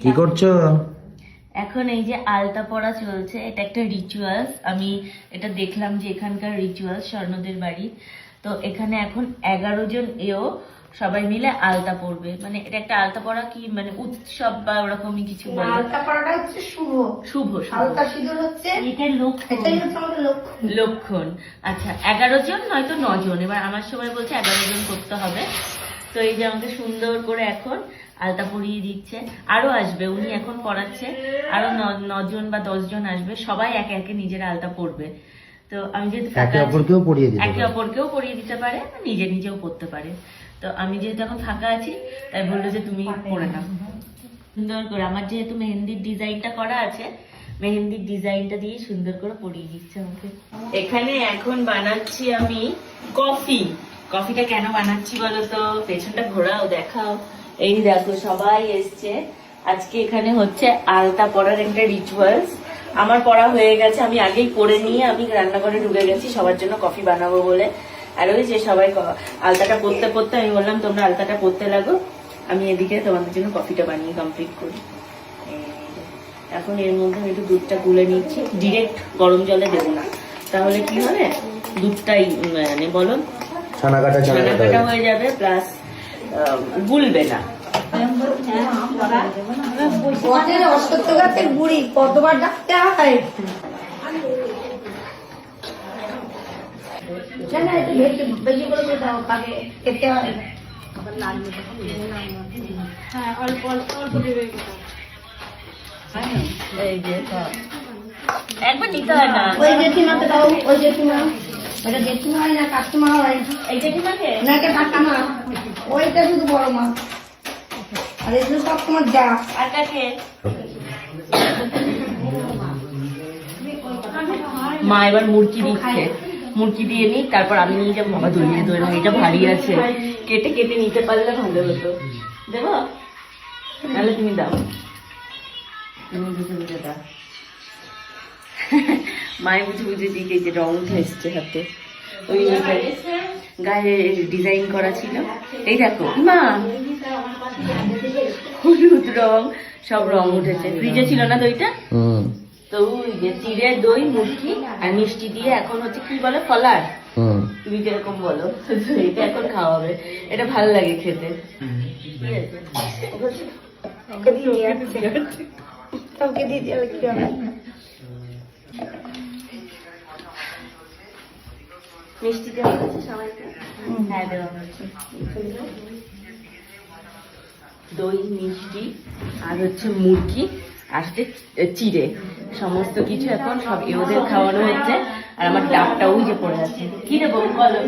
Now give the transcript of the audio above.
কি করছো? এখন এই যে আলতা পরা চলছে, এটা একটা রিচুয়ালস। আমি এটা দেখলাম যে এখানকার রিচুয়ালস স্বর্ণদের বাড়ি। তো এখানে এখন 11 জন এও সবাই মিলে আলতা পরবে। মানে এটা একটা আলতা পরা কি মানে উৎসব বা ওরকমই কিছু বলে। আলতা পরাটা হচ্ছে শুভ। শুভ আলতা সিঁদুর হচ্ছে এটাই লক্ষণ। এটাই হচ্ছে আমাদের লক্ষণ। লক্ষণ। আচ্ছা 11 জন নয়তো 9 জন, এবার আমার সময় বলছে 11 জন করতে হবে। তো এই যে আমাকে সুন্দর করে এখন আলতা পরিয়ে দিচ্ছে। আরো আসবে, উনি এখন পড়াচ্ছে, আরো 9 জন বা 10 জন আসবে, সবাই একে একে নিজের আলতা পরবে। তো আমি যেহেতু একে অপরকেও পরিয়ে দিতে একে পারে। অপরকেও পরিয়ে দিতে পারে, নিজে নিজেও পড়তে পারে। তো আমি যেহেতু এখন ফাঁকা আছি তাই বললো যে তুমি পড়ে নাও সুন্দর করে। আমার যেহেতু মেহেন্দির ডিজাইনটা করা আছে, মেহেন্দির ডিজাইনটা দিয়ে সুন্দর করে পরিয়ে দিচ্ছে আমাকে। এখানে এখন বানাচ্ছি আমি কফি। কফিটা কেন বানাচ্ছি বলতো, পেছনটা ঘোরাও দেখাও। এই দেখো সবাই এসছে আজকে। এখানে হচ্ছে আলতা পরার একটা রিচুয়ালস। আমার পড়া হয়ে গেছে, আমি আগেই পড়ে নিয়ে আমি রান্নাঘরে ঢুকে গেছি সবার জন্য কফি বানাবো বলে। আর ওই যে সবাই আলতাটা পড়তে পড়তে আমি বললাম তোমরা আলতাটা পড়তে লাগো, আমি এদিকে তোমাদের জন্য কফিটা বানিয়ে কমপ্লিট করি। এখন এর মধ্যে আমি একটু দুধটা গুলে নিচ্ছি, ডিরেক্ট গরম জলে দেবো না, তাহলে কি হবে দুধটাই মানে বলো ছানা কাটা হয়ে যাবে, প্লাস গুলবে না। বনের অশ্বত্থ গাছের বুড়ি কতবার ডাকতে হয়। না না, একটু বেশি করে দাও, আগে খেতে হয়। হ্যাঁ, অল্প অল্প অল্প দেবে। এই যে একবার নিতে হয় না। ওই জেঠিমাকে দাও, ওই জেঠিমা। এটা জেঠিমা হয় না কাকিমা হয়। এই জেঠিমাকে না, এটা কাকিমা। ওইটা শুধু বড় মা, আর এগুলো সব তোমার যা। আর কাকে? মা এবার মুরকি দিচ্ছে, মুরকি দিয়ে নি, তারপর আমি নিয়ে যাবো। বাবা দড়িয়ে দড়ি, এটা ভারী আছে, কেটে কেটে নিতে পারলে ভালো হতো। দেবো নাহলে তুমি দাও, তুমি বুঝে বুঝে দাও। মায়ের বুঝে বুঝে দিকে যে রং উঠে এসছে হাতে, ওই গায়ে ডিজাইন করা ছিল। এই দেখো মা, হলুদ রং, সব রং উঠেছে। ফ্রিজে ছিল না দইটা, তো ওই যে চিড়ে দই মুরকি আর মিষ্টি দিয়ে এখন হচ্ছে কি বলে ফলার, তুমি যেরকম বলো, এটা এখন খাওয়াবে। এটা ভালো লাগে খেতে। কাউকে দিয়ে দিলে কি হবে? মিষ্টি দেওয়া হচ্ছে সবাইকে? হ্যাঁ দেওয়া হচ্ছে। দই মিষ্টি আর হচ্ছে মুরগি আর হচ্ছে চিড়ে, সমস্ত কিছু এখন সব ওদের খাওয়ানো হচ্ছে। আর আমার ডাবটা ওই যে পড়ে আছে। কি দেবো বলো?